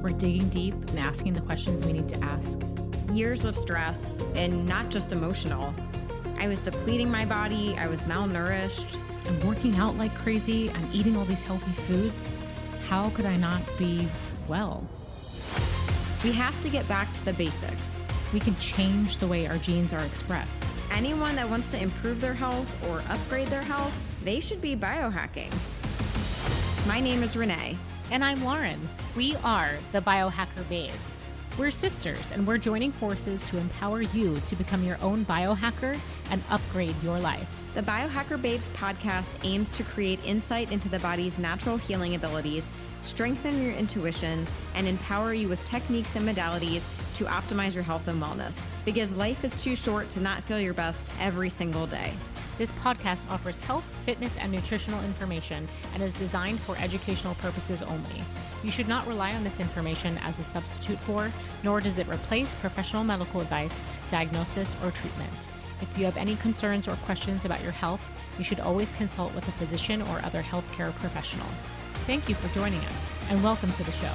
We're digging deep and asking the questions we need to ask. Years of stress, and not just emotional. I was depleting my body. I was malnourished. I'm working out like crazy. I'm eating all these healthy foods. How could I not be well? We have to get back to the basics. We can change the way our genes are expressed. Anyone that wants to improve their health or upgrade their health, they should be biohacking. My name is Renee. And I'm Lauren. We are the Biohacker Babes. We're sisters, and we're joining forces to empower you to become your own biohacker and upgrade your life. The Biohacker Babes podcast aims to create insight into the body's natural healing abilities, strengthen your intuition, and empower you with techniques and modalities to optimize your health and wellness. Because life is too short to not feel your best every single day. This podcast offers health, fitness, and nutritional information and is designed for educational purposes only. You should not rely on this information as a substitute for, nor does it replace professional medical advice, diagnosis, or treatment. If you have any concerns or questions about your health, you should always consult with a physician or other healthcare professional. Thank you for joining us, and welcome to the show.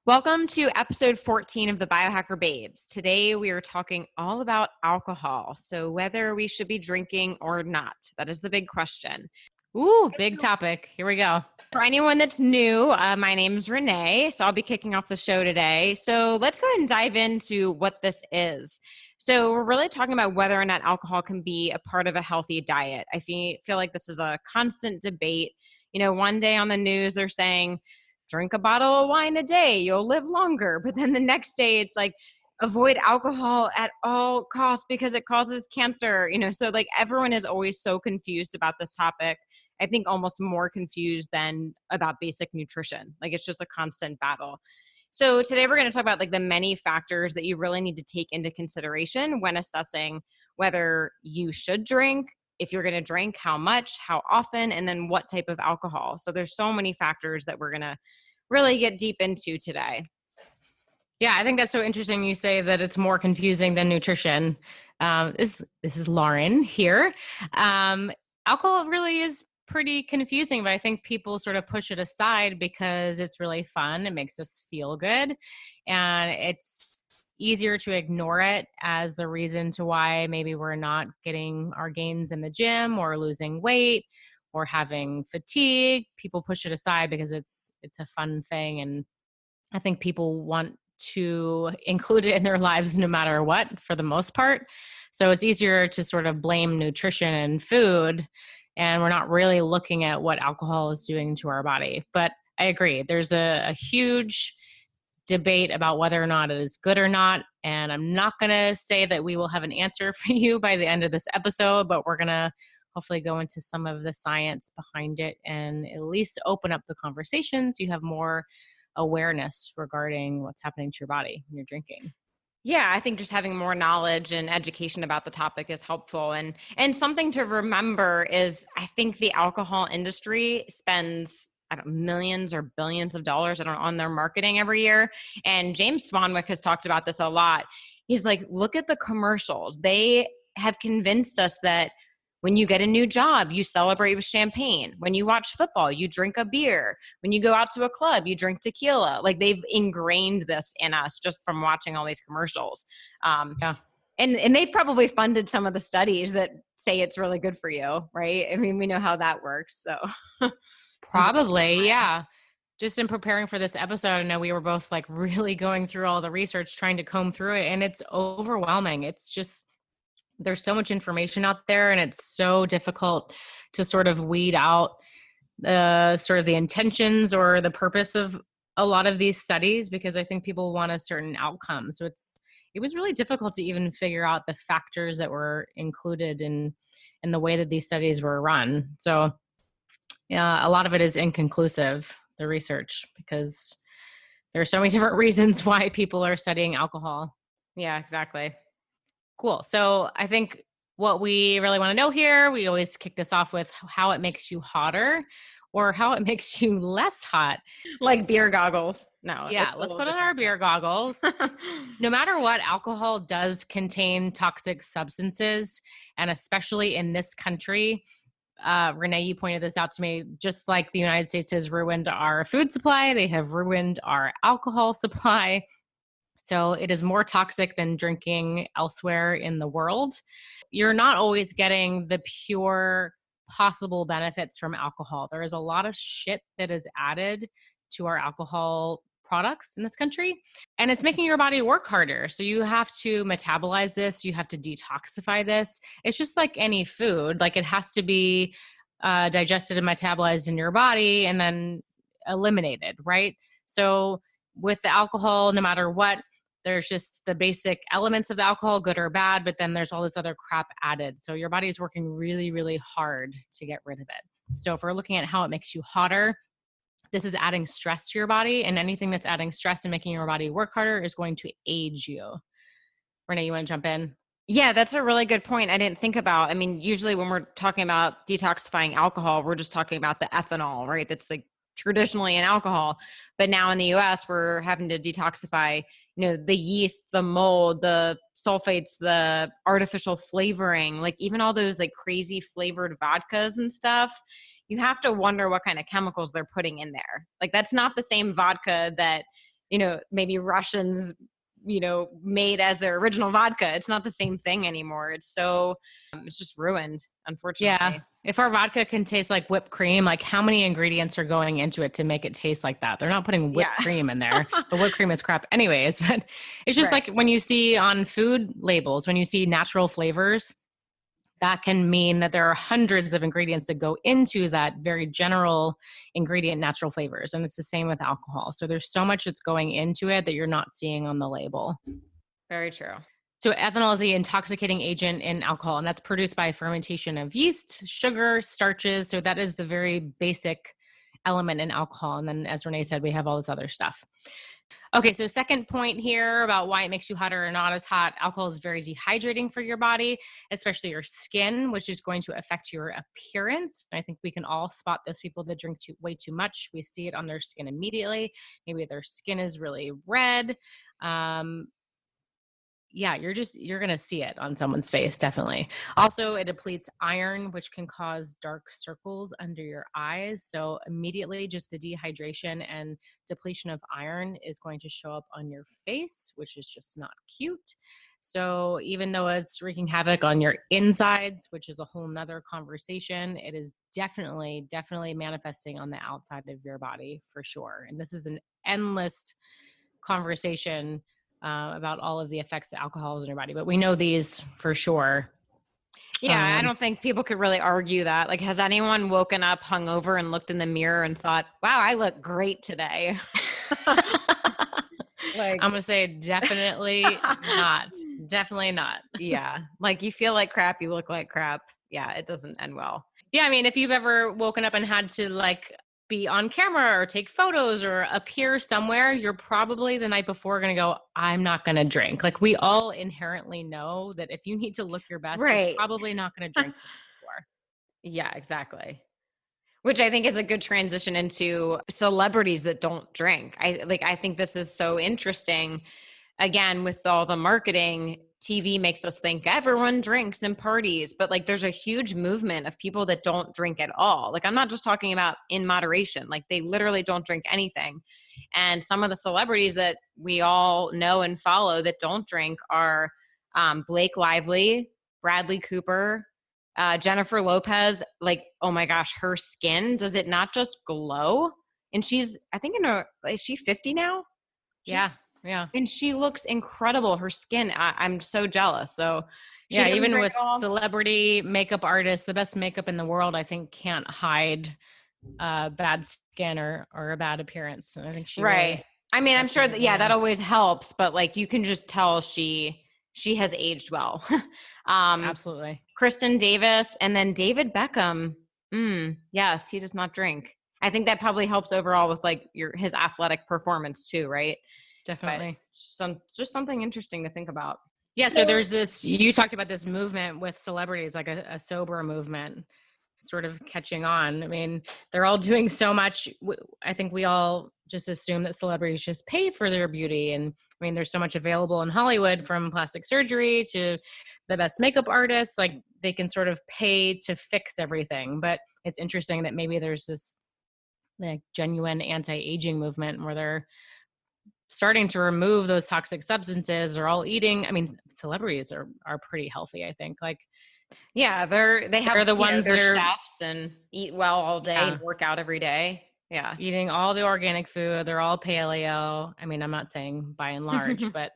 Welcome to episode 14 of the Biohacker Babes. Today we are talking all about alcohol. So whether we should be drinking or not, that is the big question. Ooh, big topic. Here we go. For anyone that's new, my name is Renee, so I'll be kicking off the show today. So let's go ahead and dive into what this is. So we're really talking about whether or not alcohol can be a part of a healthy diet. I feel like this is a constant debate. You know, one day on the news, they're saying, drink a bottle of wine a day, you'll live longer. But then the next day it's like, avoid alcohol at all costs because it causes cancer. You know, so like everyone is always so confused about this topic. I think almost more confused than about basic nutrition. Like it's just a constant battle. So today we're going to talk about like the many factors that you really need to take into consideration when assessing whether you should drink, if you're going to drink, how much, how often, and then what type of alcohol. So there's so many factors that we're going to really get deep into today. Yeah, I think that's so interesting. You say that it's more confusing than nutrition. This is Lauren here. Alcohol really is pretty confusing, but I think people sort of push it aside because it's really fun. It makes us feel good. And it's easier to ignore it as the reason to why maybe we're not getting our gains in the gym or losing weight or having fatigue. People push it aside because it's a fun thing. And I think people want to include it in their lives no matter what, for the most part. So it's easier to sort of blame nutrition and food, and we're not really looking at what alcohol is doing to our body. But I agree, there's a huge debate about whether or not it is good or not. And I'm not going to say that we will have an answer for you by the end of this episode, but we're going to hopefully go into some of the science behind it and at least open up the conversations. You have more awareness regarding what's happening to your body when you're drinking. Yeah, I think just having more knowledge and education about the topic is helpful. And something to remember is I think the alcohol industry spends millions or billions of dollars on their marketing every year. And James Swanwick has talked about this a lot. He's like, look at the commercials. They have convinced us that when you get a new job, you celebrate with champagne. When you watch football, you drink a beer. When you go out to a club, you drink tequila. Like they've ingrained this in us just from watching all these commercials. Yeah. And they've probably funded some of the studies that say it's really good for you, right? I mean, we know how that works. So probably, yeah. Just in preparing for this episode, I know we were both like really going through all the research, trying to comb through it, and it's overwhelming. It's just, there's so much information out there, and it's so difficult to sort of weed out sort of the intentions or the purpose of a lot of these studies, because I think people want a certain outcome. So it was really difficult to even figure out the factors that were included in the way that these studies were run. So yeah, a lot of it is inconclusive, the research, because there are so many different reasons why people are studying alcohol. Yeah, exactly. Cool. So I think what we really want to know here, we always kick this off with how it makes you hotter or how it makes you less hot. Like beer goggles. No. Yeah, let's put on our beer goggles. No matter what, alcohol does contain toxic substances. And especially in this country, Renee, you pointed this out to me, just like the United States has ruined our food supply, they have ruined our alcohol supply. So it is more toxic than drinking elsewhere in the world. You're not always getting the pure possible benefits from alcohol. There is a lot of shit that is added to our alcohol products in this country, and it's making your body work harder. So you have to metabolize this, you have to detoxify this. It's just like any food, like it has to be digested and metabolized in your body and then eliminated, right? So with the alcohol, no matter what, there's just the basic elements of the alcohol, good or bad, but then there's all this other crap added. So your body is working really, really hard to get rid of it. So if we're looking at how it makes you hotter, this is adding stress to your body, and anything that's adding stress and making your body work harder is going to age you. Renee, you want to jump in? Yeah, that's a really good point. I didn't think about. I mean, usually when we're talking about detoxifying alcohol, we're just talking about the ethanol, right? That's like traditionally in alcohol. But now in the US, we're having to detoxify, the yeast, the mold, the sulfates, the artificial flavoring, like even all those like crazy flavored vodkas and stuff. You have to wonder what kind of chemicals they're putting in there. Like that's not the same vodka that, maybe Russians made as their original vodka. It's not the same thing anymore. It's just ruined, unfortunately. Yeah. If our vodka can taste like whipped cream, like how many ingredients are going into it to make it taste like that? They're not putting whipped cream in there, but whipped cream is crap anyways. But it's just like when you see on food labels, when you see natural flavors, that can mean that there are hundreds of ingredients that go into that very general ingredient, natural flavors. And it's the same with alcohol. So there's so much that's going into it that you're not seeing on the label. Very true. So ethanol is the intoxicating agent in alcohol, and that's produced by fermentation of yeast, sugar, starches. So that is the very basic element in alcohol. And then, as Renee said, we have all this other stuff. Okay, so second point here about why it makes you hotter or not as hot. Alcohol is very dehydrating for your body, especially your skin, which is going to affect your appearance. I think we can all spot those people that drink way too much. We see it on their skin immediately. Maybe their skin is really red. You're going to see it on someone's face, definitely. Also, it depletes iron, which can cause dark circles under your eyes. So immediately just the dehydration and depletion of iron is going to show up on your face, which is just not cute. So even though it's wreaking havoc on your insides, which is a whole nother conversation, it is definitely manifesting on the outside of your body for sure. And this is an endless conversation about all of the effects that alcohol has on your body, but we know these for sure. Yeah, I don't think people could really argue that. Like, has anyone woken up hungover and looked in the mirror and thought, wow, I look great today? I'm going to say definitely not. Definitely not. Yeah. Like you feel like crap, you look like crap. Yeah, it doesn't end well. Yeah, I mean, if you've ever woken up and had to like be on camera or take photos or appear somewhere, you're probably the night before going to go, I'm not going to drink. Like we all inherently know that if you need to look your best, you're probably not going to drink before. Yeah, exactly. Which I think is a good transition into celebrities that don't drink. I think this is so interesting. Again, with all the marketing, TV makes us think everyone drinks and parties, but like there's a huge movement of people that don't drink at all. Like I'm not just talking about in moderation, like they literally don't drink anything. And some of the celebrities that we all know and follow that don't drink are Blake Lively, Bradley Cooper, Jennifer Lopez. Like, oh my gosh, her skin, does it not just glow? And I think is she 50 now? Yeah. And she looks incredible. Her skin, I'm so jealous. So yeah, even with celebrity makeup artists, the best makeup in the world, I think can't hide bad skin or a bad appearance. And I think she really, I mean, I'm sure that, that always helps, but like you can just tell she has aged well. Absolutely. Kristen Davis and then David Beckham. Yes, he does not drink. I think that probably helps overall with like his athletic performance too, right? Definitely. Just something interesting to think about. Yeah. So there's this, you talked about this movement with celebrities, like a sober movement sort of catching on. I mean, they're all doing so much. I think we all just assume that celebrities just pay for their beauty. And I mean, there's so much available in Hollywood, from plastic surgery to the best makeup artists. Like they can sort of pay to fix everything. But it's interesting that maybe there's this like genuine anti-aging movement where they're starting to remove those toxic substances. They're all eating. I mean, celebrities are pretty healthy, I think. Like, Yeah, they they're have, the ones they're that are, chefs and eat well all day yeah, and work out every day. Yeah. eating all the organic food. They're all paleo. I mean, I'm not saying by and large, but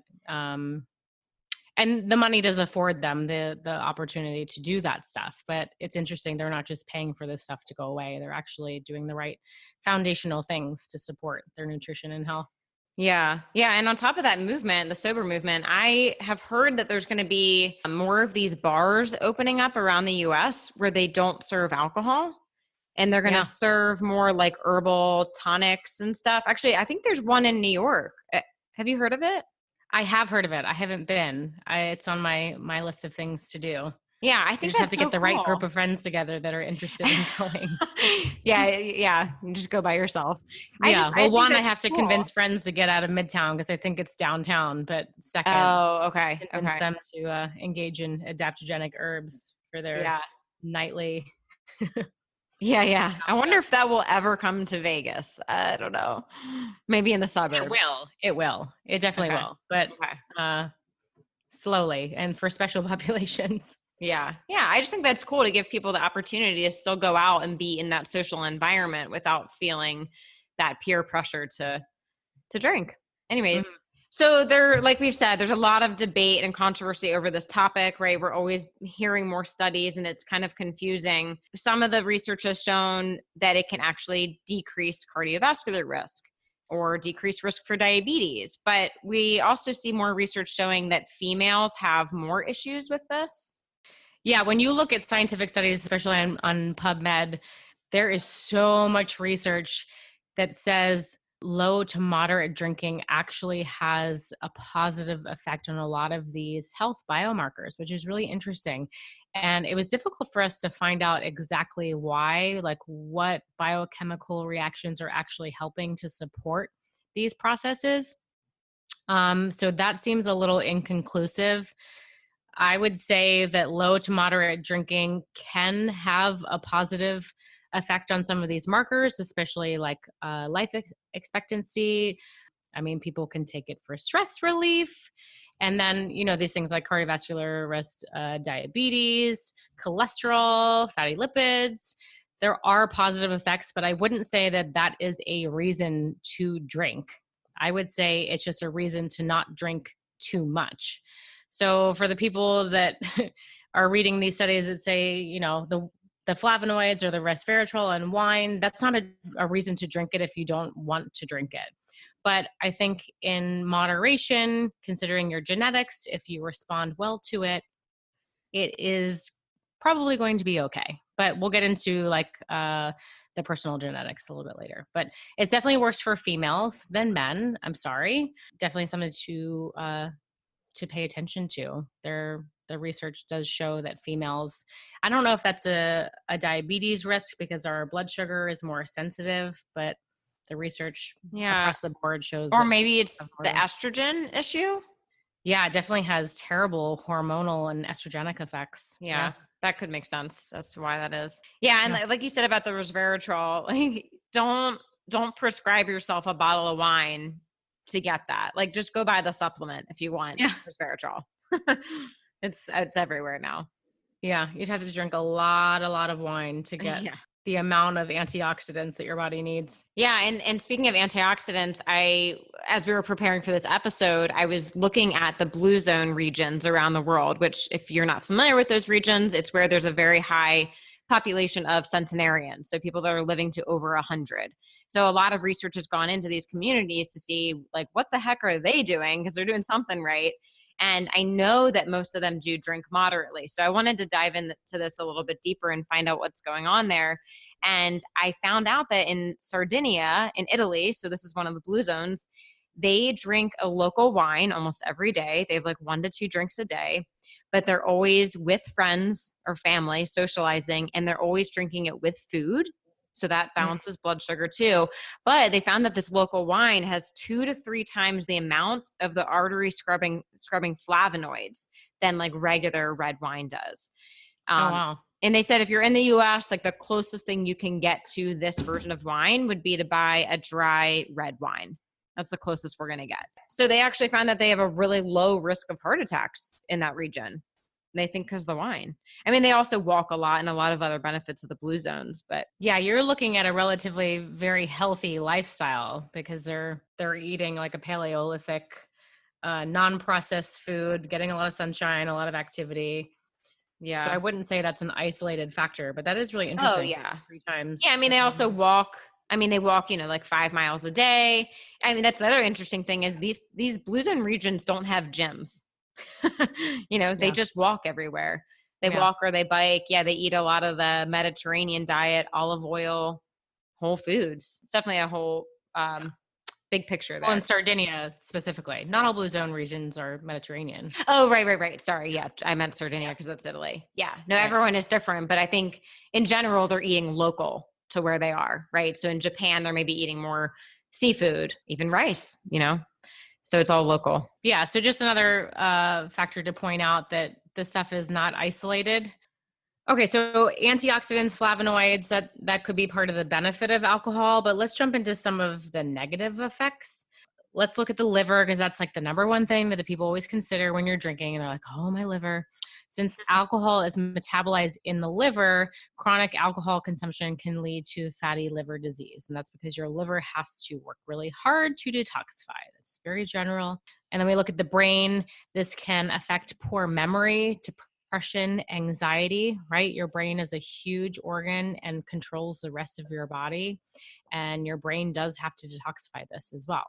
and the money does afford them the opportunity to do that stuff. But it's interesting, they're not just paying for this stuff to go away. They're actually doing the right foundational things to support their nutrition and health. Yeah. Yeah. And on top of that movement, the sober movement, I have heard that there's going to be more of these bars opening up around the US where they don't serve alcohol and they're going to Yeah, serve more like herbal tonics and stuff. Actually, I think there's one in New York. Have you heard of it? I have heard of it. I haven't been. It's on my list of things to do. Yeah, I You think just have that's to so get the right group cool. of friends together that are interested in going. Yeah, yeah. You just go by yourself. Yeah. I Well, think one, I that's have to cool. convince friends to get out of Midtown because I think it's downtown. But second, Oh, okay. convince Okay. them to engage in adaptogenic herbs for their Yeah. nightly. Yeah, yeah. I wonder if that will ever come to Vegas. I don't know. Maybe in the It suburbs. will. It will. It definitely Okay. will. But Okay. uh, slowly and for special populations. Yeah. Yeah. I just think that's cool to give people the opportunity to still go out and be in that social environment without feeling that peer pressure to drink. Anyways, Mhm. so there, like we've said, there's a lot of debate and controversy over this topic, right? We're always hearing more studies and it's kind of confusing. Some of the research has shown that it can actually decrease cardiovascular risk or decrease risk for diabetes. But we also see more research showing that females have more issues with this. Yeah, when you look at scientific studies, especially on PubMed, there is so much research that says low to moderate drinking actually has a positive effect on a lot of these health biomarkers, which is really interesting. And it was difficult for us to find out exactly why, like what biochemical reactions are actually helping to support these processes. So that seems a little inconclusive. I would say that low to moderate drinking can have a positive effect on some of these markers, especially like life expectancy. I mean, people can take it for stress relief. And then, these things like cardiovascular risk, diabetes, cholesterol, fatty lipids. There are positive effects, but I wouldn't say that that is a reason to drink. I would say it's just a reason to not drink too much. So for the people that are reading these studies that say, the flavonoids or the resveratrol and wine, that's not a reason to drink it if you don't want to drink it. But I think in moderation, considering your genetics, if you respond well to it, it is probably going to be okay. But we'll get into like the personal genetics a little bit later. But it's definitely worse for females than men. I'm sorry. Definitely something to pay attention to. The research does show that females, I don't know if that's a diabetes risk because our blood sugar is more sensitive, but the research Yeah. across the board shows Or that maybe it's the more. estrogen issue. Yeah, it definitely has terrible hormonal and estrogenic effects. Yeah. Yeah, that could make sense as to why that is. Yeah, and Yeah. like you said about the resveratrol, like don't prescribe yourself a bottle of wine to get that. Like just go buy the supplement if you want Yeah. resveratrol. It's everywhere now. Yeah. You'd have to drink a lot of wine to get Yeah. the amount of antioxidants that your body needs. Yeah, and speaking of antioxidants, as we were preparing for this episode, I was looking at the blue zone regions around the world, which if you're not familiar with those regions, it's where there's a very high population of centenarians, so people that are living to over 100. So a lot of research has gone into these communities to see like what the heck are they doing because they're doing something right. And I know that most of them do drink moderately. So I wanted to dive into this a little bit deeper and find out what's going on there. And I found out that in Sardinia, in Italy, so this is one of the blue zones, they drink a local wine almost every day. They have like 1 to 2 drinks a day, but they're always with friends or family socializing, and they're always drinking it with food. So that Mm. balances blood sugar too. But they found that this local wine has 2 to 3 times the amount of the artery scrubbing flavonoids than like regular red wine does. Oh, Um, wow. and they said if you're in the US, like the closest thing you can get to this version of wine would be to buy a dry red wine. That's the closest we're going to get. So they actually found that they have a really low risk of heart attacks in that region. They think because of the wine. I mean, they also walk a lot and a lot of other benefits of the blue zones, but Yeah, you're looking at a relatively very healthy lifestyle because they're eating like a Paleolithic, non-processed food, getting a lot of sunshine, a lot of activity. So I yeah. wouldn't say that's an isolated factor, but that is really Oh, interesting. yeah. Three Yeah. I times. mean, they also walk. I mean, they walk, like 5 miles a day. I mean, that's the other interesting thing is these blue zone regions don't have gyms. They Yeah, just walk everywhere. They yeah. walk or they bike. Yeah, they eat a lot of the Mediterranean diet, olive oil, whole foods. It's definitely a whole big picture Well, in there. Sardinia specifically, not all blue zone regions are Mediterranean. Oh, right. Sorry. Yeah, Yeah, I meant yeah, Sardinia because that's Italy. Yeah. No, right. everyone is different, but I think in general, they're eating local to where they are, right? So in Japan, they're maybe eating more seafood, even rice. So it's all local. Yeah, so just another factor to point out that this stuff is not isolated. Okay, so antioxidants, flavonoids, that could be part of the benefit of alcohol, but let's jump into some of the negative effects. Let's look at the liver because that's like the number one thing that people always consider when you're drinking and they're like, "Oh, my liver." Since alcohol is metabolized in the liver, chronic alcohol consumption can lead to fatty liver disease, and that's because your liver has to work really hard to detoxify. That's very general. And then we look at the brain. This can affect poor memory, depression, anxiety, right? Your brain is a huge organ and controls the rest of your body. And your brain does have to detoxify this as well.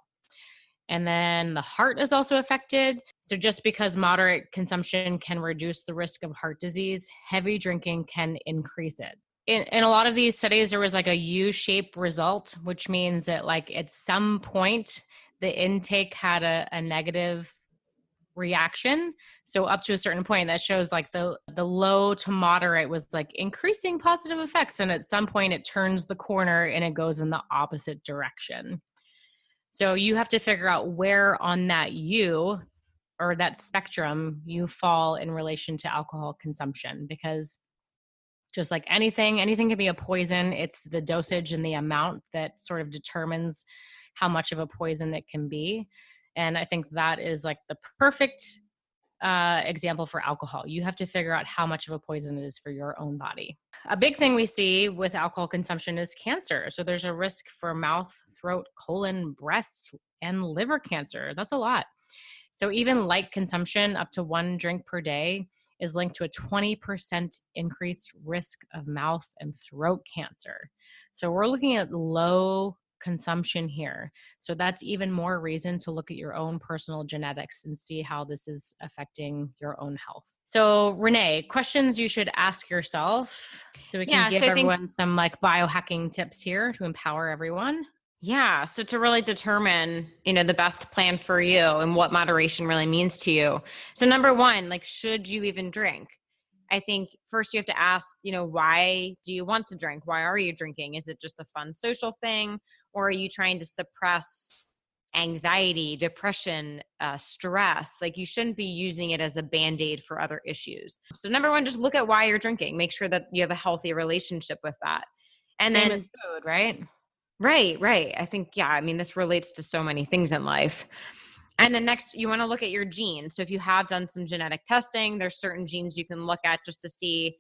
And then the heart is also affected. So, just because moderate consumption can reduce the risk of heart disease, heavy drinking can increase it. In a lot of these studies, there was like a U-shaped result, which means that, like, at some point, the intake had a negative reaction. So up to a certain point, that shows like the low to moderate was like increasing positive effects, and at some point it turns the corner and it goes in the opposite direction. So you have to figure out where on that U or that spectrum you fall in relation to alcohol consumption, because just like anything can be a poison. It's the dosage and the amount that sort of determines how much of a poison it can be. And I think that is like the perfect example for alcohol. You have to figure out how much of a poison it is for your own body. A big thing we see with alcohol consumption is cancer. So there's a risk for mouth, throat, colon, breast, and liver cancer. That's a lot. So even light consumption, up to 1 drink per day, is linked to a 20% increased risk of mouth and throat cancer. So we're looking at low consumption here. So that's even more reason to look at your own personal genetics and see how this is affecting your own health. So Renee, questions you should ask yourself so we can Yeah. So give I think everyone some like biohacking tips here to empower everyone. Yeah. So to really determine, the best plan for you and what moderation really means to you. So number one, like, should you even drink? I think first you have to ask, why do you want to drink? Why are you drinking? Is it just a fun social thing? Or are you trying to suppress anxiety, depression, stress? Like, you shouldn't be using it as a band-aid for other issues. So number one, just look at why you're drinking. Make sure that you have a healthy relationship with that. And Same then as food, right? Right. I think, yeah, I mean, this relates to so many things in life. And then next, you want to look at your genes. So if you have done some genetic testing, there's certain genes you can look at just to see,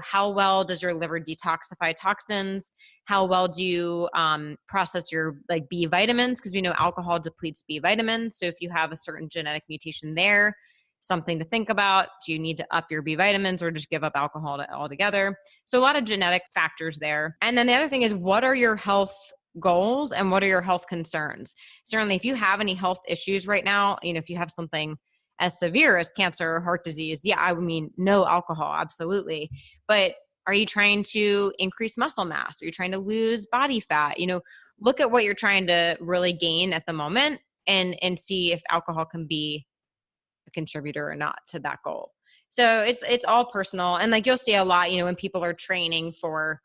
how well does your liver detoxify toxins? How well do you process your like B vitamins? Because we know alcohol depletes B vitamins. So if you have a certain genetic mutation there, something to think about. Do you need to up your B vitamins or just give up alcohol altogether? So a lot of genetic factors there. And then the other thing is, what are your health goals and what are your health concerns? Certainly, if you have any health issues right now, if you have something as severe as cancer or heart disease, yeah, I mean, no alcohol, absolutely. But are you trying to increase muscle mass? Are you trying to lose body fat? Look at what you're trying to really gain at the moment and see if alcohol can be a contributor or not to that goal. So it's all personal. And like, you'll see a lot, when people are training for,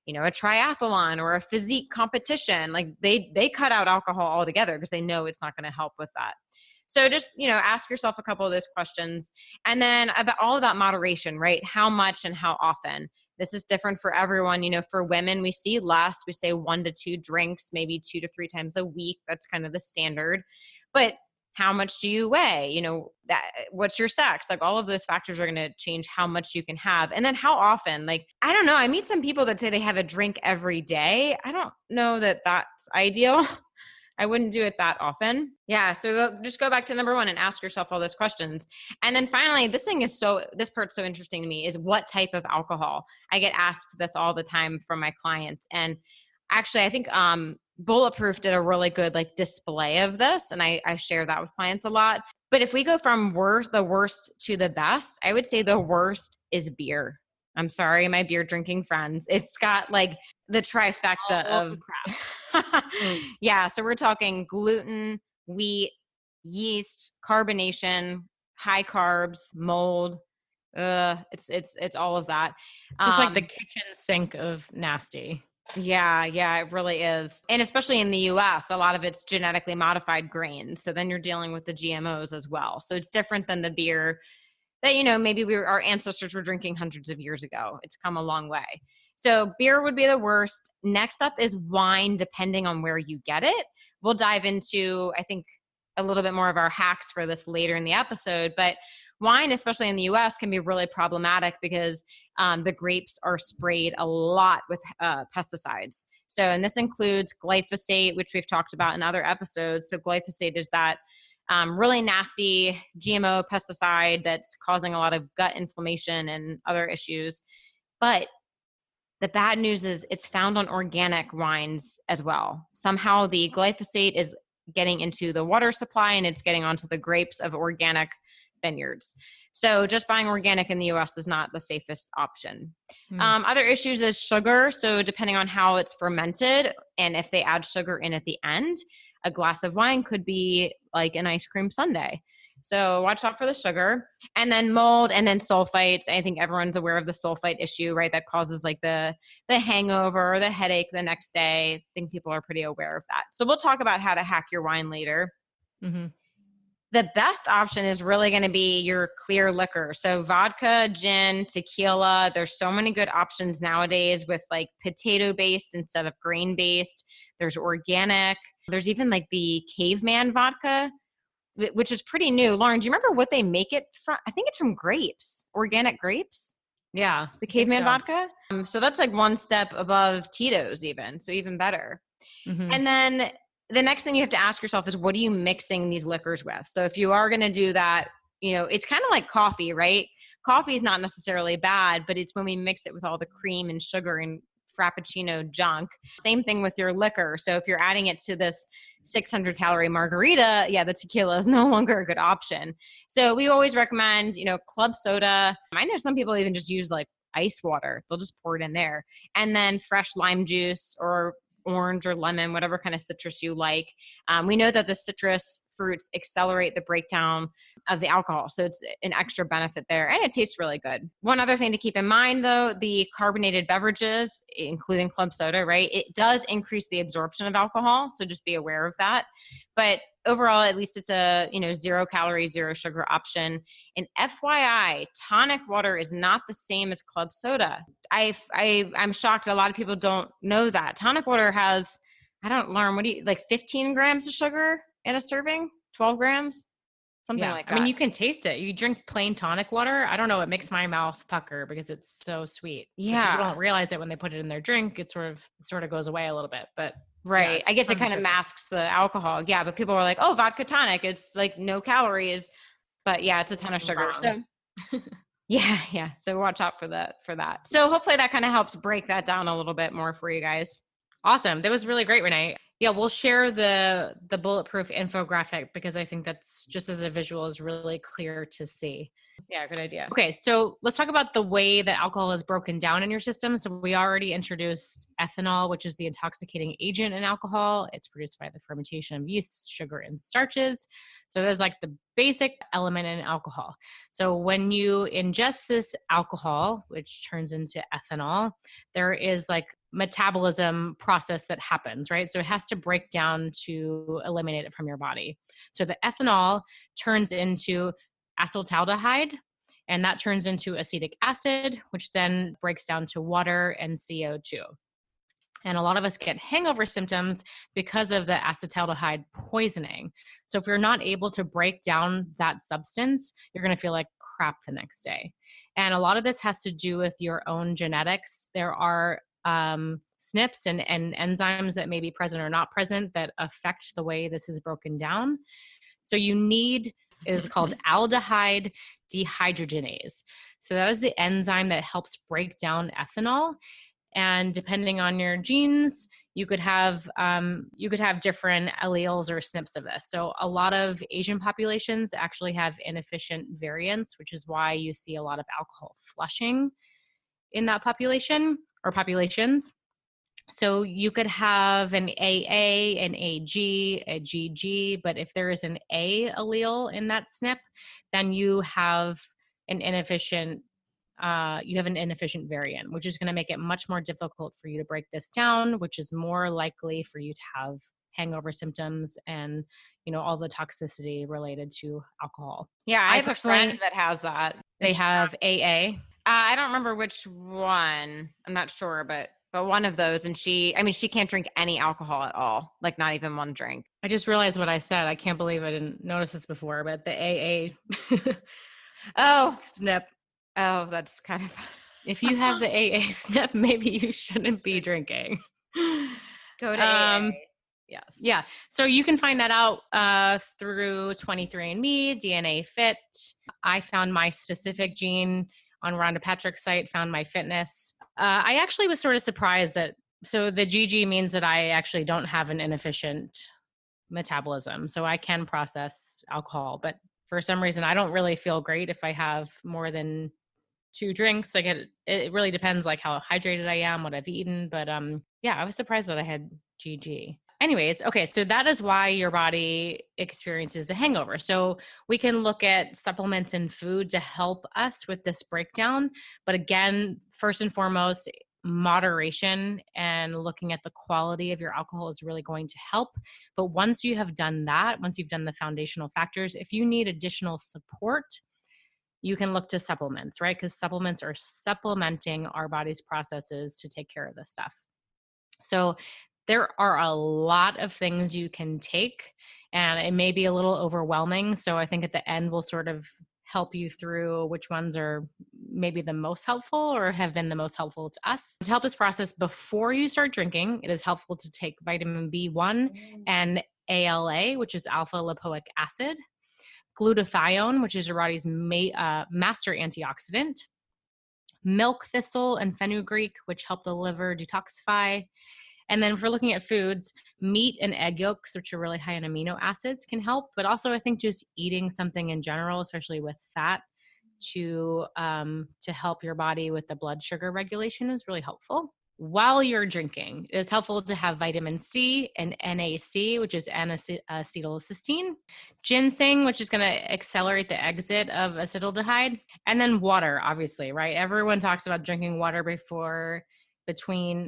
a triathlon or a physique competition, like they cut out alcohol altogether because they know it's not going to help with that. So just, ask yourself a couple of those questions. And then all about moderation, right? How much and how often. This is different for everyone. For women, we see less. We say 1 to 2 drinks, maybe 2 to 3 times a week. That's kind of the standard. But how much do you weigh? What's your sex? Like all of those factors are going to change how much you can have. And then how often, like, I don't know. I meet some people that say they have a drink every day. I don't know that that's ideal. I wouldn't do it that often. Yeah. So just go back to number 1 and ask yourself all those questions. And then finally, this part's so interesting to me is what type of alcohol. I get asked this all the time from my clients. And actually, I think, Bulletproof did a really good display of this. And I share that with clients a lot. But if we go from the worst to the best, I would say the worst is beer. I'm sorry, my beer drinking friends. It's got the trifecta of crap. Yeah. So we're talking gluten, wheat, yeast, carbonation, high carbs, mold. It's all of that. Just like the kitchen sink of nasty. Yeah, it really is. And especially in the US, a lot of it's genetically modified grains. So then you're dealing with the GMOs as well. So it's different than the beer that, maybe our ancestors were drinking hundreds of years ago. It's come a long way. So beer would be the worst. Next up is wine, depending on where you get it. We'll dive into, I think, a little bit more of our hacks for this later in the episode. But wine, especially in the US, can be really problematic because the grapes are sprayed a lot with pesticides. So, and this includes glyphosate, which we've talked about in other episodes. So glyphosate is that really nasty GMO pesticide that's causing a lot of gut inflammation and other issues. But the bad news is it's found on organic wines as well. Somehow the glyphosate is getting into the water supply and it's getting onto the grapes of organic vineyards. So just buying organic in the US is not the safest option. Other issues is sugar. So depending on how it's fermented and if they add sugar in at the end, a glass of wine could be like an ice cream sundae. So watch out for the sugar. And then mold and then sulfites. I think everyone's aware of the sulfite issue, right? That causes the hangover or the headache the next day. I think people are pretty aware of that. So we'll talk about how to hack your wine later. Mm-hmm. The best option is really going to be your clear liquor. So vodka, gin, tequila. There's so many good options nowadays with potato-based instead of grain-based. There's organic. There's even the caveman vodka, which is pretty new. Lauren, do you remember what they make it from? I think it's from grapes, organic grapes. Yeah. The caveman vodka. So that's one step above Tito's even. So even better. Mm-hmm. And then the next thing you have to ask yourself is, what are you mixing these liquors with? So if you are going to do that, it's kind of like coffee, right? Coffee is not necessarily bad, but it's when we mix it with all the cream and sugar and frappuccino junk. Same thing with your liquor. So if you're adding it to this 600 calorie margarita, the tequila is no longer a good option. So we always recommend, club soda. I know some people even just use ice water. They'll just pour it in there. And then fresh lime juice or orange or lemon, whatever kind of citrus you like. We know that the citrus fruits accelerate the breakdown of the alcohol. So it's an extra benefit there and it tastes really good. One other thing to keep in mind though, the carbonated beverages, including club soda, right? It does increase the absorption of alcohol. So just be aware of that. But overall, at least it's a, 0 calorie, 0 sugar option. And FYI, tonic water is not the same as club soda. I'm shocked. A lot of people don't know that. Tonic water has, I don't learn, 15 grams of sugar in a serving? 12 grams? Something like that. I mean, you can taste it. You drink plain tonic water. I don't know. It makes my mouth pucker because it's so sweet. Yeah. So people don't realize it when they put it in their drink. It sort of goes away a little bit, but right. I guess it kind of masks the alcohol. Yeah. But people are like, oh, vodka tonic. It's no calories, but it's a ton of sugar. So yeah. So watch out for that. So hopefully that kind of helps break that down a little bit more for you guys. Awesome. That was really great, Renee. Yeah, we'll share the Bulletproof infographic because I think that's just as a visual is really clear to see. Yeah, good idea. Okay, so let's talk about the way that alcohol is broken down in your system. So we already introduced ethanol, which is the intoxicating agent in alcohol. It's produced by the fermentation of yeast, sugar, and starches. So there's the basic element in alcohol. So when you ingest this alcohol, which turns into ethanol, there is metabolism process that happens, right? So it has to break down to eliminate it from your body. So the ethanol turns into acetaldehyde, and that turns into acetic acid, which then breaks down to water and CO2. And a lot of us get hangover symptoms because of the acetaldehyde poisoning. So if you're not able to break down that substance, you're going to feel like crap the next day. And a lot of this has to do with your own genetics. There are SNPs and enzymes that may be present or not present that affect the way this is broken down. So you need, it is called aldehyde dehydrogenase. So that is the enzyme that helps break down ethanol. And depending on your genes, you could have different alleles or SNPs of this. So a lot of Asian populations actually have inefficient variants, which is why you see a lot of alcohol flushing in that population or populations. So you could have an AA, an AG, a GG, but if there is an A allele in that SNP, then you have an inefficient variant, which is going to make it much more difficult for you to break this down, which is more likely for you to have hangover symptoms and, all the toxicity related to alcohol. Yeah, I have a friend that has that. They have AA. I don't remember which one. I'm not sure, but one of those. And she can't drink any alcohol at all, like not even one drink. I just realized what I said. I can't believe I didn't notice this before, but the AA SNP. Oh, that's kind of... If you have the AA SNP, maybe you shouldn't be drinking. Go to AA. Yes. Yeah. So you can find that out through 23andMe, DNA Fit. I found my specific gene on Rhonda Patrick's site, found my fitness. I actually was sort of surprised so the GG means that I actually don't have an inefficient metabolism. So I can process alcohol, but for some reason, I don't really feel great if I have more than 2 drinks. It really depends like how hydrated I am, what I've eaten. But yeah, I was surprised that I had GG. Anyways, okay, so that is why your body experiences a hangover. So we can look at supplements and food to help us with this breakdown. But again, first and foremost, moderation and looking at the quality of your alcohol is really going to help. But once you have done that, once you've done the foundational factors, if you need additional support, you can look to supplements, right? Because supplements are supplementing our body's processes to take care of this stuff. So there are a lot of things you can take, and it may be a little overwhelming. So I think at the end, we'll sort of help you through which ones are maybe the most helpful or have been the most helpful to us. To help this process before you start drinking, it is helpful to take vitamin B1 and ALA, which is alpha lipoic acid, glutathione, which is your body's master antioxidant, milk thistle and fenugreek, which help the liver detoxify. And then if we're looking at foods, meat and egg yolks, which are really high in amino acids, can help. But also I think just eating something in general, especially with fat, to help your body with the blood sugar regulation is really helpful. While you're drinking, it's helpful to have vitamin C and NAC, which is N-acetylcysteine, ginseng, which is going to accelerate the exit of acetaldehyde, and then water, obviously, right? Everyone talks about drinking water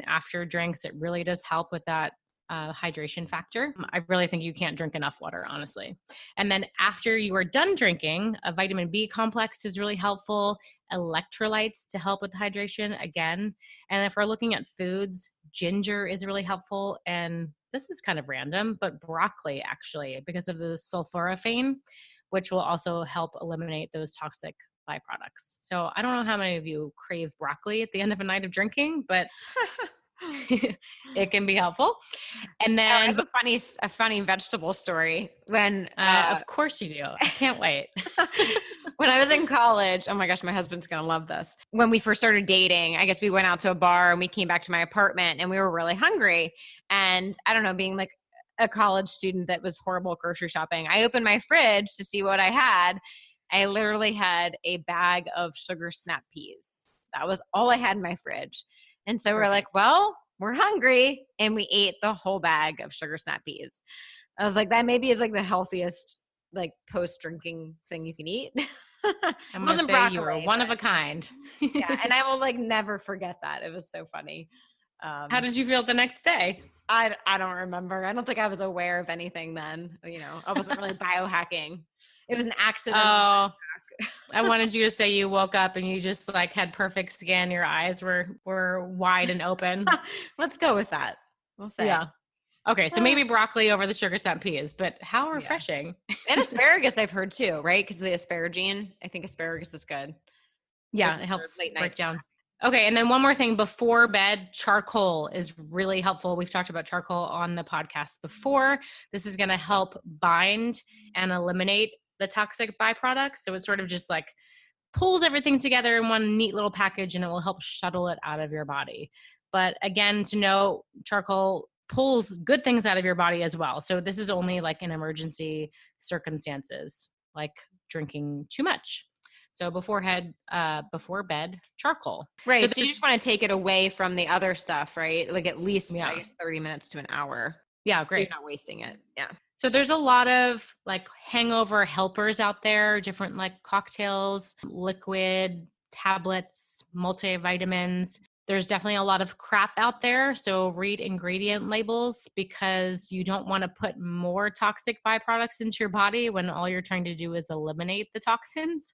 after drinks. It really does help with that hydration factor. I really think you can't drink enough water, honestly. And then after you are done drinking, a vitamin B complex is really helpful. Electrolytes to help with hydration again. And if we're looking at foods, ginger is really helpful. And this is kind of random, but broccoli actually, because of the sulforaphane, which will also help eliminate those toxic byproducts. So I don't know how many of you crave broccoli at the end of a night of drinking, but it can be helpful. And then I have a funny vegetable story. When of course you do. I can't wait. When I was in college, oh my gosh, my husband's going to love this. When we first started dating, I guess we went out to a bar and we came back to my apartment and we were really hungry. And I don't know, being like a college student that was horrible at grocery shopping, I opened my fridge to see what I had. I literally had a bag of sugar snap peas. That was all I had in my fridge. And so we're like, well, we're hungry. And we ate the whole bag of sugar snap peas. I was like, that maybe is like the healthiest, like post-drinking thing you can eat. I'm going to say broccoli, you were one of a kind. Yeah. And I will like never forget that. It was so funny. How did you feel the next day? I don't remember. I don't think I was aware of anything then. I wasn't really biohacking. It was an accident. Oh, I wanted you to say you woke up and you just like had perfect skin. Your eyes were wide and open. Let's go with that. We'll say. Yeah. Okay, so maybe broccoli over the sugar sent peas, but how Yeah. refreshing. And asparagus I've heard too, right? Because of the asparagine. I think asparagus is good. Yeah, it helps break down. Okay, and then one more thing before bed, charcoal is really helpful. We've talked about charcoal on the podcast before. This is going to help bind and eliminate the toxic byproducts. So it sort of just like pulls everything together in one neat little package and it will help shuttle it out of your body. But again, to know charcoal pulls good things out of your body as well. So this is only like in emergency circumstances, like drinking too much. So before bed, charcoal. Right. So you just want to take it away from the other stuff, right? Like at least, yeah. I guess, 30 minutes to an hour. Yeah, great. So you're not wasting it. Yeah. So there's a lot of like hangover helpers out there, different like cocktails, liquid, tablets, multivitamins. There's definitely a lot of crap out there. So read ingredient labels because you don't want to put more toxic byproducts into your body when all you're trying to do is eliminate the toxins.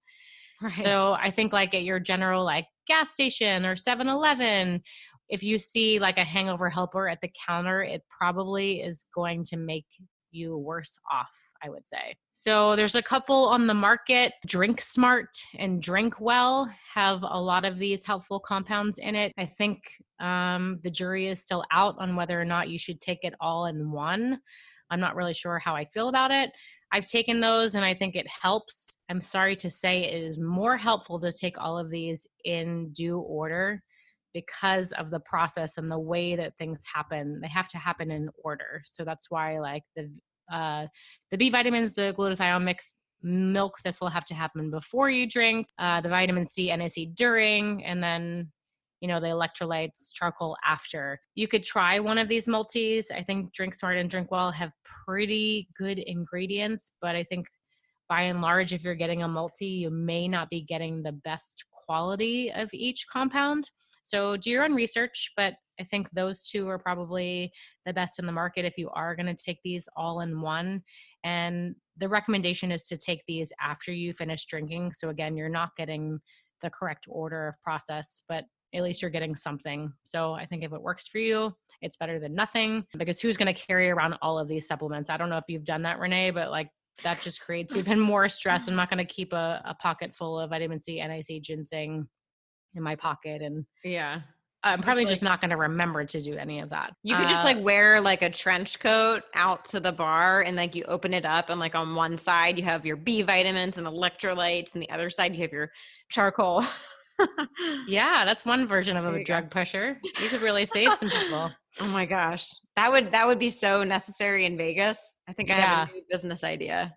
Right. So I think like at your general like gas station or 7-Eleven, if you see like a hangover helper at the counter, it probably is going to make you worse off, I would say. So there's a couple on the market. Drink Smart and Drink Well have a lot of these helpful compounds in it. I think the jury is still out on whether or not you should take it all in one. I'm not really sure how I feel about it. I've taken those and I think it helps. I'm sorry to say it is more helpful to take all of these in due order because of the process and the way that things happen. They have to happen in order. So that's why like the B vitamins, the glutathione milk, this will have to happen before you drink, the vitamin C, NAC during, and then the electrolytes, charcoal after. You could try one of these multis. I think Drink Smart and Drink Well have pretty good ingredients, but I think by and large, if you're getting a multi, you may not be getting the best quality of each compound. So do your own research, but I think those two are probably the best in the market if you are going to take these all in one. And the recommendation is to take these after you finish drinking. So again, you're not getting the correct order of process, but at least you're getting something. So I think if it works for you, it's better than nothing, because who's going to carry around all of these supplements? I don't know if you've done that, Renee, but like that just creates even more stress. I'm not going to keep a pocket full of vitamin C, NIC, ginseng in my pocket. And yeah, I'm probably just not going to remember to do any of that. You could just like wear like a trench coat out to the bar and like you open it up and like on one side you have your B vitamins and electrolytes and the other side you have your charcoal. Yeah, that's one version of a drug pusher. You could really save some people. Oh my gosh. That would be so necessary in Vegas. I think I have a new business idea.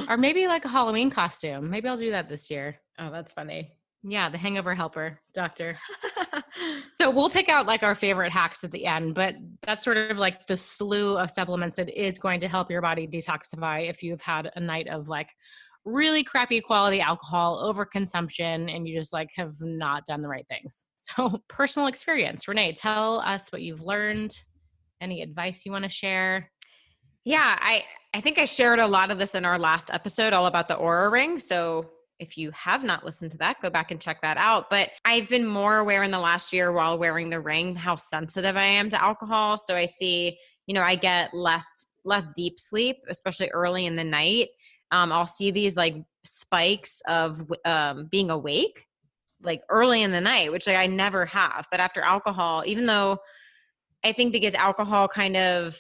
Or maybe like a Halloween costume. Maybe I'll do that this year. Oh, that's funny. Yeah, the hangover helper, doctor. So we'll pick out like our favorite hacks at the end, but that's sort of like the slew of supplements that is going to help your body detoxify if you've had a night of like really crappy quality alcohol overconsumption and you just like have not done the right things. So personal experience. Renee, tell us what you've learned. Any advice you want to share? Yeah, I think I shared a lot of this in our last episode all about the Aura Ring. So if you have not listened to that, go back and check that out. But I've been more aware in the last year while wearing the ring how sensitive I am to alcohol. So I see, I get less deep sleep, especially early in the night. I'll see these like spikes of being awake like early in the night, which like I never have. But after alcohol, even though I think because alcohol kind of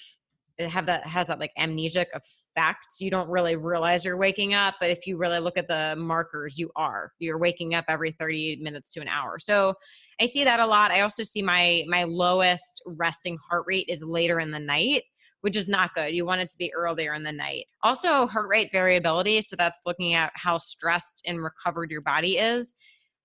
has that like amnesic effect, you don't really realize you're waking up. But if you really look at the markers, you're waking up every 30 minutes to an hour. So I see that a lot. I also see my lowest resting heart rate is later in the night, which is not good. You want it to be earlier in the night. Also heart rate variability. So that's looking at how stressed and recovered your body is.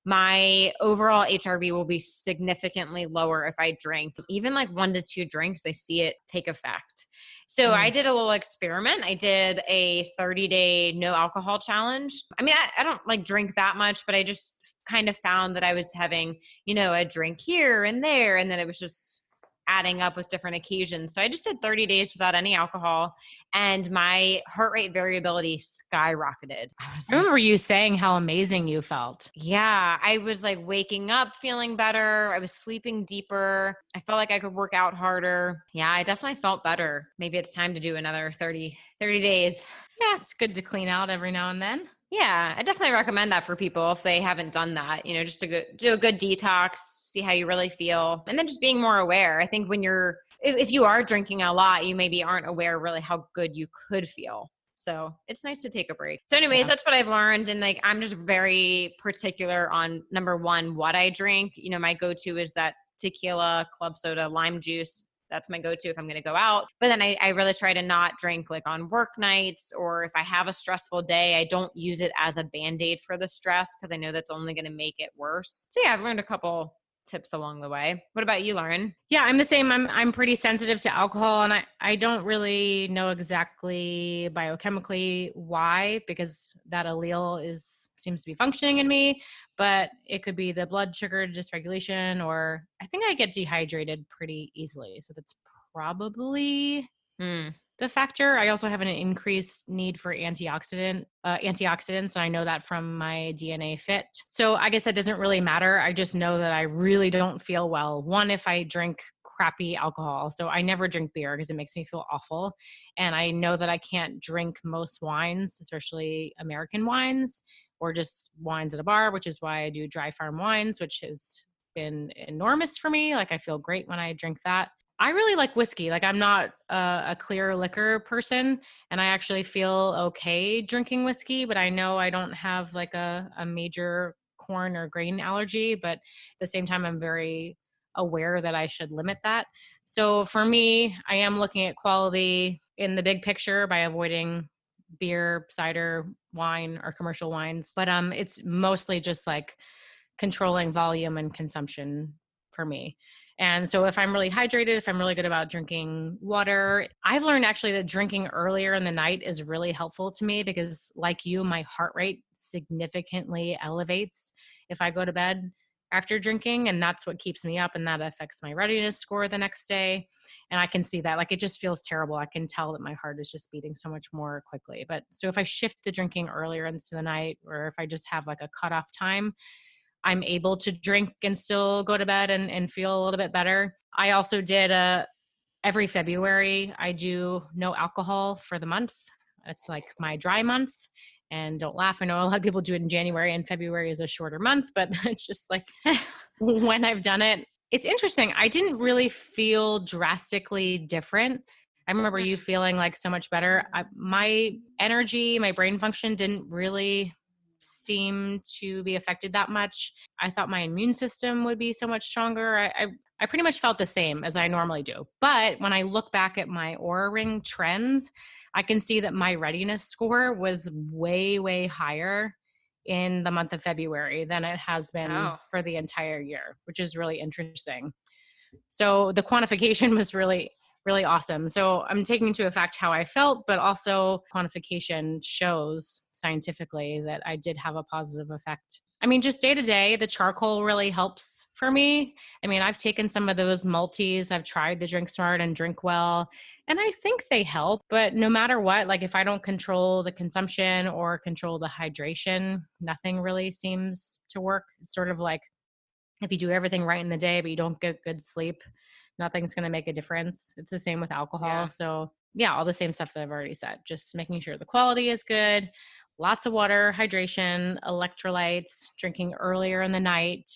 my overall HRV will be significantly lower if I drink. Even like 1 to 2 drinks, I see it take effect. So I Mm. did a little experiment. I did a 30-day no alcohol challenge. I mean, I don't like drink that much, but I just kind of found that I was having, a drink here and there, and then it was just adding up with different occasions. So I just did 30 days without any alcohol, and my heart rate variability skyrocketed. I was I like, remember you saying how amazing you felt. yeah, I was like waking up feeling better. I was sleeping deeper. I felt like I could work out harder. Yeah, I definitely felt better. Maybe it's time to do another 30 days. Yeah, it's good to clean out every now and then. Yeah, I definitely recommend that for people if they haven't done that, just to do a good detox, see how you really feel, and then just being more aware. I think when if you are drinking a lot, you maybe aren't aware really how good you could feel. So it's nice to take a break. So anyways, Yeah. that's what I've learned. And like, I'm just very particular on number one, what I drink. My go-to is that tequila, club soda, lime juice. That's my go-to if I'm going to go out. But then I really try to not drink like on work nights, or if I have a stressful day, I don't use it as a Band-Aid for the stress because I know that's only going to make it worse. So yeah, I've learned a couple tips along the way. What about you, Lauren? Yeah, I'm the same. I'm pretty sensitive to alcohol, and I don't really know exactly biochemically why, because that allele seems to be functioning in me, but it could be the blood sugar dysregulation, or I think I get dehydrated pretty easily. So that's probably Hmm. the factor. I also have an increased need for antioxidants. I know that from my DNA fit. So I guess that doesn't really matter. I just know that I really don't feel well. One, if I drink crappy alcohol. So I never drink beer because it makes me feel awful. And I know that I can't drink most wines, especially American wines or just wines at a bar, which is why I do dry farm wines, which has been enormous for me. Like I feel great when I drink that. I really like whiskey. Like I'm not a clear liquor person, and I actually feel okay drinking whiskey, but I know I don't have like a major corn or grain allergy, but at the same time, I'm very aware that I should limit that. So for me, I am looking at quality in the big picture by avoiding beer, cider, wine, or commercial wines. But it's mostly just like controlling volume and consumption for me. And so if I'm really hydrated, if I'm really good about drinking water, I've learned actually that drinking earlier in the night is really helpful to me because like you, my heart rate significantly elevates if I go to bed after drinking, and that's what keeps me up, and that affects my readiness score the next day. And I can see that, like, it just feels terrible. I can tell that my heart is just beating so much more quickly. But so if I shift the drinking earlier into the night, or if I just have like a cutoff time, I'm able to drink and still go to bed and feel a little bit better. I also did every February, I do no alcohol for the month. It's like my dry month. And don't laugh. I know a lot of people do it in January, and February is a shorter month, but it's just like when I've done it, it's interesting. I didn't really feel drastically different. I remember you feeling like so much better. My energy, my brain function didn't really seem to be affected that much. I thought my immune system would be so much stronger. I pretty much felt the same as I normally do. But when I look back at my Aura Ring trends, I can see that my readiness score was way, way higher in the month of February than it has been Oh, for the entire year, which is really interesting. So the quantification was really, really awesome. So I'm taking into effect how I felt, but also quantification shows scientifically that I did have a positive effect. I mean, just day to day, the charcoal really helps for me. I mean, I've taken some of those multis, I've tried the Drink Smart and Drink Well, and I think they help. But no matter what, like if I don't control the consumption or control the hydration, nothing really seems to work. It's sort of like if you do everything right in the day, but you don't get good sleep, nothing's going to make a difference. It's the same with alcohol. yeah. So, yeah, all the same stuff that I've already said. Just making sure the quality is good, lots of water, hydration, electrolytes, drinking earlier in the night,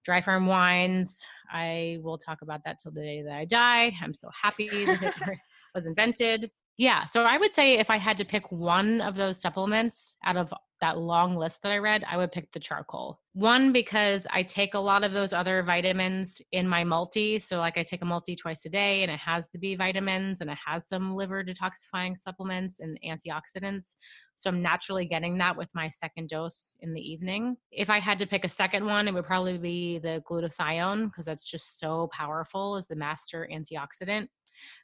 dry farm wines. I will talk about that till the day that I die. I'm so happy that it was invented. Yeah. So I would say if I had to pick one of those supplements out of that long list that I read, I would pick the charcoal. One, because I take a lot of those other vitamins in my multi. So like I take a multi twice a day and it has the B vitamins and it has some liver detoxifying supplements and antioxidants. So I'm naturally getting that with my second dose in the evening. If I had to pick a second one, it would probably be the glutathione because that's just so powerful as the master antioxidant.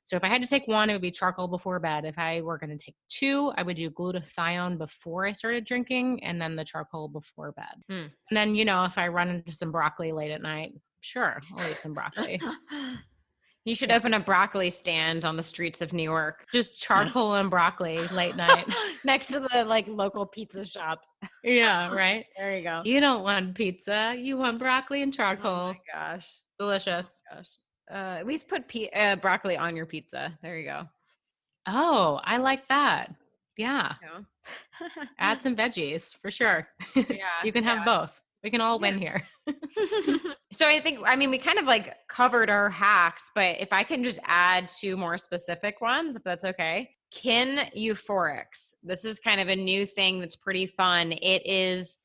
So if I had to take one, it would be charcoal before bed. If I were going to take two, I would do glutathione before I started drinking and then the charcoal before bed. And then, if I run into some broccoli late at night, sure, I'll eat some broccoli. You should open a broccoli stand on the streets of New York. Just charcoal and broccoli late night. Next to the local pizza shop. Yeah, right? There you go. You don't want pizza. You want broccoli and charcoal. Oh my gosh. Delicious. Oh my gosh. At least put broccoli on your pizza. There you go. Oh, I like that. Yeah. Yeah. Add some veggies for sure. Yeah. You can have both. We can all win here. So we kind of covered our hacks, but if I can just add two more specific ones, if that's okay. Kin Euphorics. This is kind of a new thing that's pretty fun. It is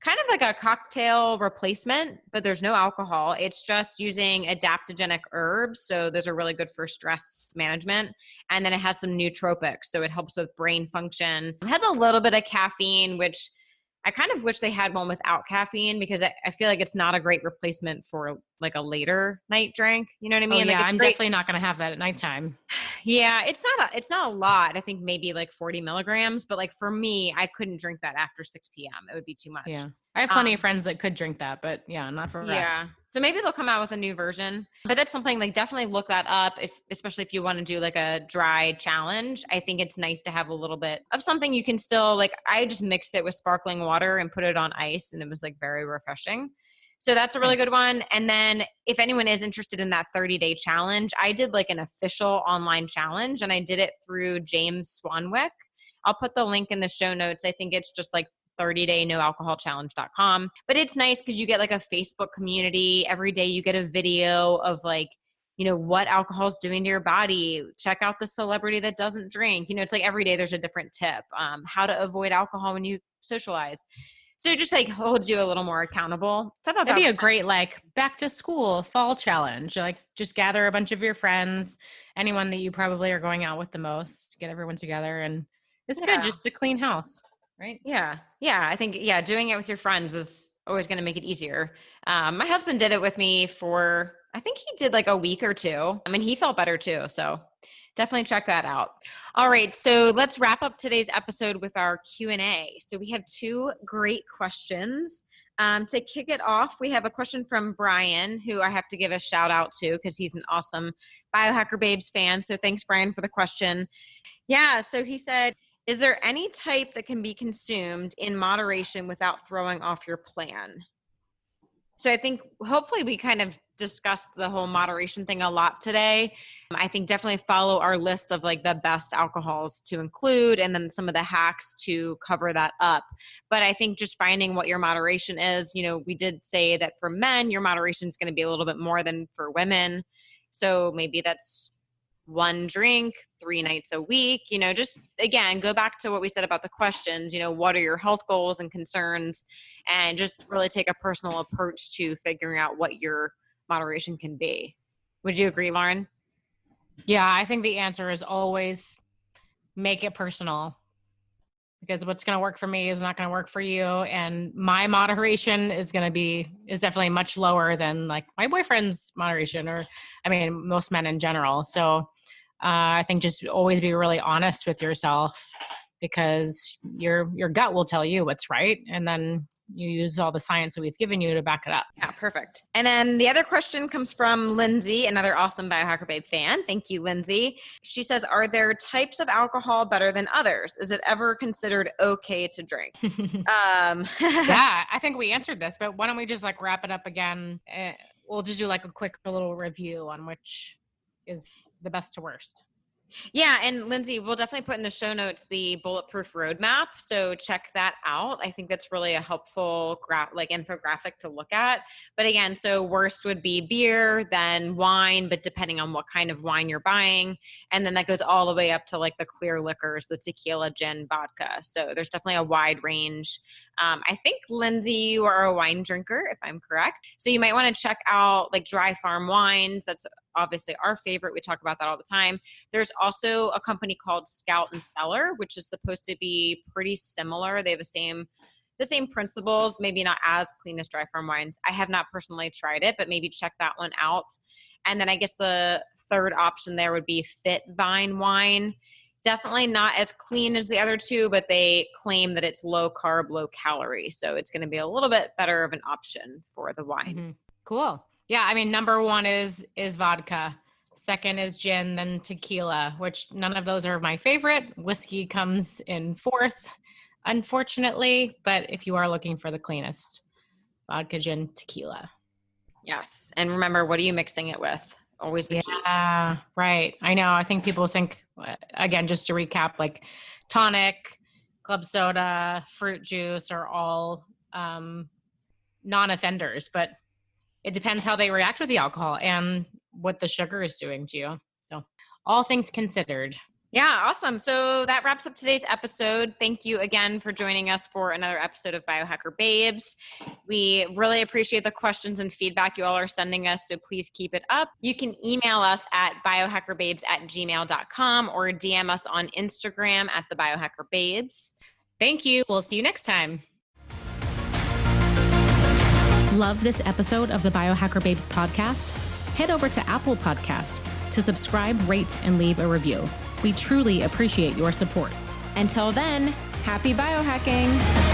kind of like a cocktail replacement, but there's no alcohol. It's just using adaptogenic herbs. So those are really good for stress management. And then it has some nootropics. So it helps with brain function. It has a little bit of caffeine, which I kind of wish they had one without caffeine because I feel like it's not a great replacement for a later night drink. You know what I mean? Oh, yeah, it's I'm great. definitely not going to have that at nighttime. Yeah, it's not a lot. I think maybe 40 milligrams, but for me, I couldn't drink that after 6 p.m. It would be too much. Yeah. I have plenty of friends that could drink that, but yeah, not for us. So maybe they'll come out with a new version, but that's something definitely look that up especially if you want to do a dry challenge. I think it's nice to have a little bit of something you can still I just mixed it with sparkling water and put it on ice and it was very refreshing. So that's a really good one. And then if anyone is interested in that 30-day challenge, I did an official online challenge and I did it through James Swanwick. I'll put the link in the show notes. I think it's just 30daynoalcoholchallenge.com. But it's nice because you get a Facebook community. Every day you get a video of what alcohol is doing to your body. Check out the celebrity that doesn't drink. It's every day there's a different tip. How to avoid alcohol when you socialize. So it just holds you a little more accountable. So that'd be a great back to school fall challenge. Just gather a bunch of your friends, anyone that you probably are going out with the most, get everyone together, and it's good just to clean house. Right? Yeah. I think, doing it with your friends is always going to make it easier. My husband did it with me for, I think he did a week or two. He felt better too. So definitely check that out. All right. So let's wrap up today's episode with our Q&A. So we have two great questions. To kick it off, we have a question from Brian, who I have to give a shout out to because he's an awesome Biohacker Babes fan. So thanks, Brian, for the question. Yeah. So he said, is there any type that can be consumed in moderation without throwing off your plan? So I think hopefully we kind of discussed the whole moderation thing a lot today. I think definitely follow our list of the best alcohols to include and then some of the hacks to cover that up. But I think just finding what your moderation is, we did say that for men, your moderation is going to be a little bit more than for women. So maybe that's 1 drink 3 nights a week, just again, go back to what we said about the questions, what are your health goals and concerns, and just really take a personal approach to figuring out what your moderation can be. Would you agree, Lauren? Yeah, I think the answer is always make it personal because what's going to work for me is not going to work for you. And my moderation is definitely much lower than my boyfriend's moderation or most men in general. So I think just always be really honest with yourself because your gut will tell you what's right. And then you use all the science that we've given you to back it up. Yeah, perfect. And then the other question comes from Lindsay, another awesome Biohacker Babe fan. Thank you, Lindsay. She says, are there types of alcohol better than others? Is it ever considered okay to drink? Yeah, I think we answered this, but why don't we just wrap it up again? We'll just do a quick little review on which is the best to worst. Yeah. And Lindsay, we'll definitely put in the show notes the bulletproof roadmap. So check that out. I think that's really a helpful infographic to look at. But again, so worst would be beer, then wine, but depending on what kind of wine you're buying. And then that goes all the way up to like the clear liquors, the tequila, gin, vodka. So there's definitely a wide range. I think, Lindsay, you are a wine drinker, if I'm correct. So you might want to check out like Dry Farm Wines. That's obviously our favorite. We talk about that all the time. There's also a company called Scout and Cellar, which is supposed to be pretty similar. They have the same principles, maybe not as clean as Dry Farm Wines. I have not personally tried it, but maybe check that one out. And then I guess the third option there would be Fit Vine Wine. Definitely not as clean as the other two, but they claim that it's low carb, low calorie. So it's going to be a little bit better of an option for the wine. Mm-hmm. Cool. Yeah. I mean, number one is vodka. Second is gin, then tequila, which none of those are my favorite. Whiskey comes in fourth, unfortunately. But if you are looking for the cleanest, vodka, gin, tequila. Yes. And remember, what are you mixing it with? Always the key. Yeah, right. I know. I think people think, again, just to recap, like tonic, club soda, fruit juice are all non-offenders, but it depends how they react with the alcohol and what the sugar is doing to you. So all things considered. Yeah, awesome. So that wraps up today's episode. Thank you again for joining us for another episode of Biohacker Babes. We really appreciate the questions and feedback you all are sending us, so please keep it up. You can email us at biohackerbabes@gmail.com or DM us on Instagram at the Biohacker Babes. Thank you. We'll see you next time. Love this episode of the Biohacker Babes podcast? Head over to Apple Podcasts to subscribe, rate, and leave a review. We truly appreciate your support. Until then, happy biohacking.